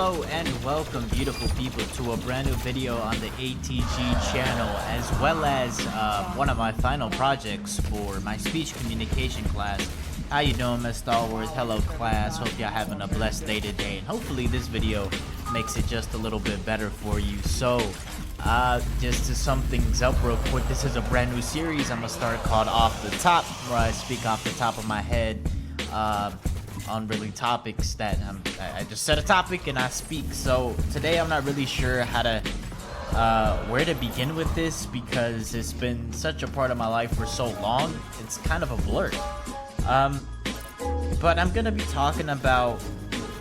Hello and welcome, beautiful people, to a brand new video on the ATG channel, as well as one of my final projects for my speech communication class. How you doing, Miss Star Wars? Hello, class. Hope y'all having a blessed day today, and hopefully this video makes it just a little bit better for you. So, just to sum things up real quick, this is a brand new series I'm gonna start called Off the Top, where I speak off the top of my head. On really topics that I just set a topic and I speak. So today I'm not really sure how to where to begin with this, because it's been such a part of my life for so long, it's kind of a blur. But I'm gonna be talking about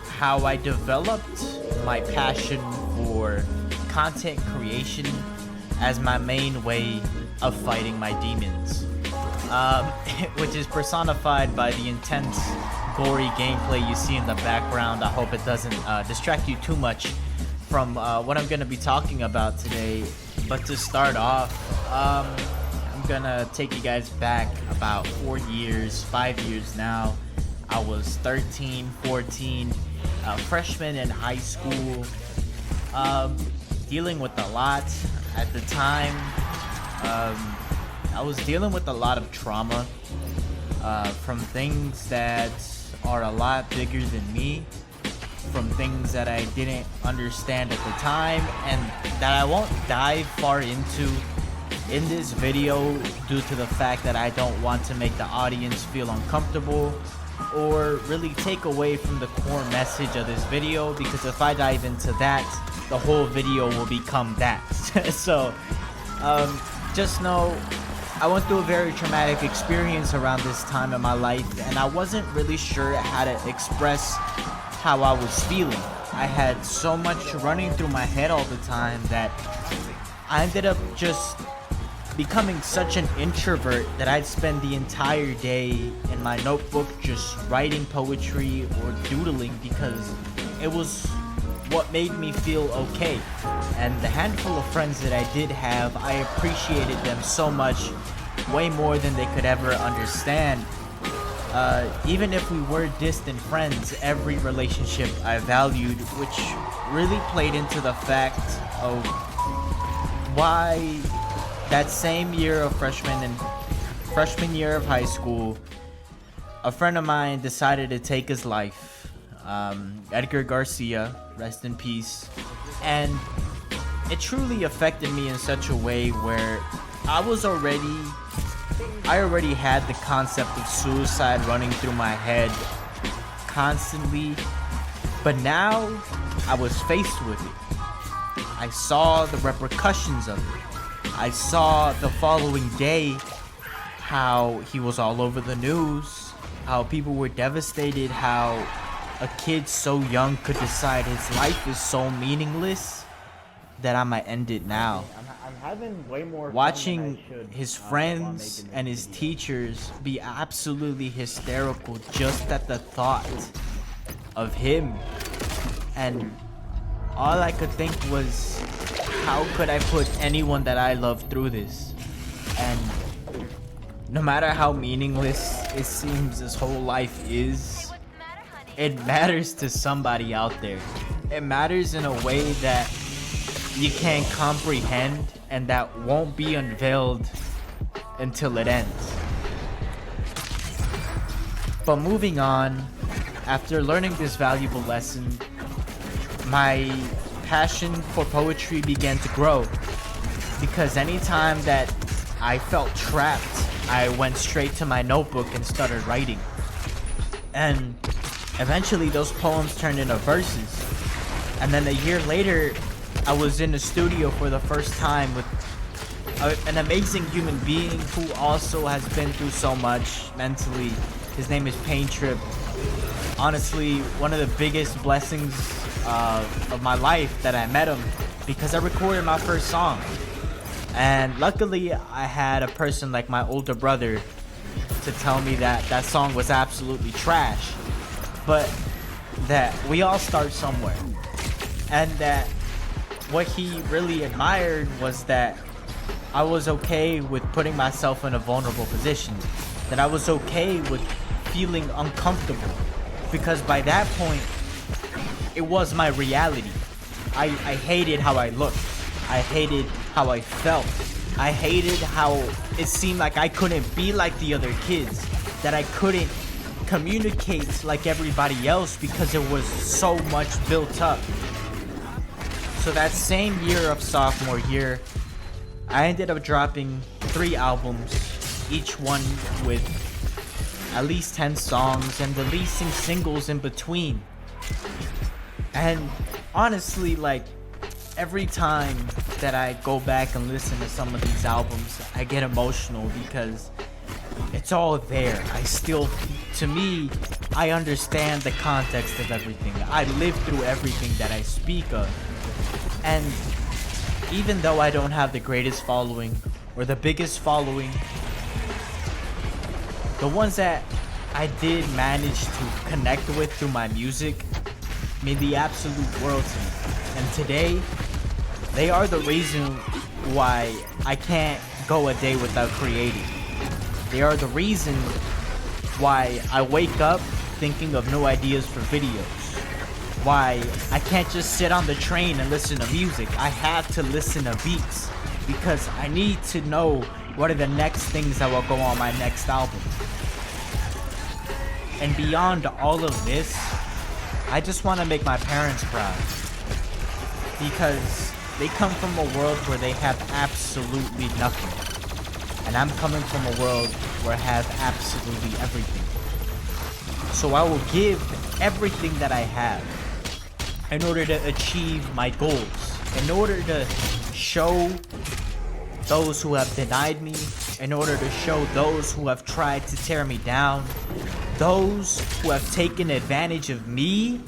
how I developed my passion for content creation as my main way of fighting my demons, which is personified by the intense, gory gameplay you see in the background. I hope it doesn't distract you too much from what I'm going to be talking about today. But to start off, I'm going to take you guys back about 5 years now. I was 13, 14, freshman in high school, dealing with a lot at the time. I was dealing with a lot of trauma from things that are a lot bigger than me, from things that I didn't understand at the time, and that I won't dive far into in this video due to the fact that I don't want to make the audience feel uncomfortable or really take away from the core message of this video, because if I dive into that, the whole video will become that. So just know I went through a very traumatic experience around this time in my life, and I wasn't really sure how to express how I was feeling. I had so much running through my head all the time that I ended up just becoming such an introvert that I'd spend the entire day in my notebook just writing poetry or doodling, because it was what made me feel okay. And the handful of friends that I did have, I appreciated them so much, way more than they could ever understand. Even if we were distant friends, every relationship I valued, which really played into the fact of why that same year of freshman year of high school, a friend of mine decided to take his life. Edgar Garcia, rest in peace. And it truly affected me in such a way where I already had the concept of suicide running through my head constantly, but now I was faced with it. I saw the repercussions of it. I saw the following day how he was all over the news, how people were devastated, how a kid so young could decide his life is so meaningless that I might end it now. I'm having way more fun Watching than I should, his while friends making and this his video. teachers be absolutely hysterical just at the thought of him. And all I could think was, how could I put anyone that I love through this? And no matter how meaningless it seems this whole life is, it matters to somebody out there. It matters in a way that you can't comprehend, and that won't be unveiled until it ends. But moving on, after learning this valuable lesson, my passion for poetry began to grow, because anytime that I felt trapped, I went straight to my notebook and started writing. And eventually those poems turned into verses. And then a year later, I was in the studio for the first time with an amazing human being who also has been through so much mentally. His name is Pain Trip. Honestly, one of the biggest blessings of my life that I met him, because I recorded my first song. And luckily, I had a person like my older brother to tell me that that song was absolutely trash, but that we all start somewhere. And that what he really admired was that I was okay with putting myself in a vulnerable position, that I was okay with feeling uncomfortable, because by that point it was my reality. I hated how I looked. I hated how I felt. I hated how it seemed like I couldn't be like the other kids, that I couldn't communicate like everybody else because there was so much built up. So that same year of sophomore year, I ended up dropping 3 albums, each one with at least 10 songs and releasing singles in between. And honestly, like, every time that I go back and listen to some of these albums, I get emotional because it's all there. To me, I understand the context of everything. I lived through everything that I speak of. And even though I don't have the greatest following or the biggest following, the ones that I did manage to connect with through my music mean the absolute world to me. And today, they are the reason why I can't go a day without creating. They are the reason why I wake up thinking of new ideas for videos. Why I can't just sit on the train and listen to music. I have to listen to beats because I need to know what are the next things that will go on my next album. And beyond all of this, I just want to make my parents proud because they come from a world where they have absolutely nothing. And I'm coming from a world where I have absolutely everything. So I will give everything that I have in order to achieve my goals, in order to show those who have denied me, in order to show those who have tried to tear me down, those who have taken advantage of me,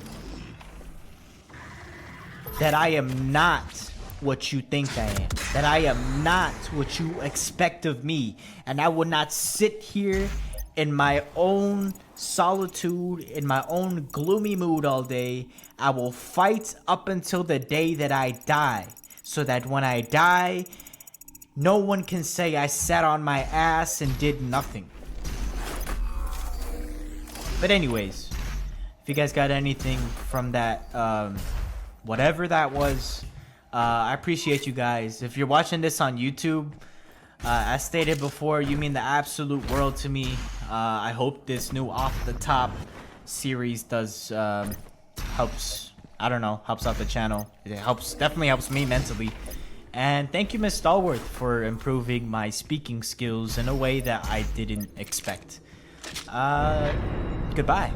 that I am not what you think I am, that I am not what you expect of me, and I will not sit here in my own solitude, in my own gloomy mood all day. I will fight up until the day that I die, so that when I die, no one can say I sat on my ass and did nothing. But anyways, if you guys got anything from that, whatever that was, I appreciate you guys. If you're watching this on YouTube, as stated before, you mean the absolute world to me. I hope this new Off the Top series helps out the channel. It definitely helps me mentally. And thank you, Miss Stallworth, for improving my speaking skills in a way that I didn't expect. Goodbye.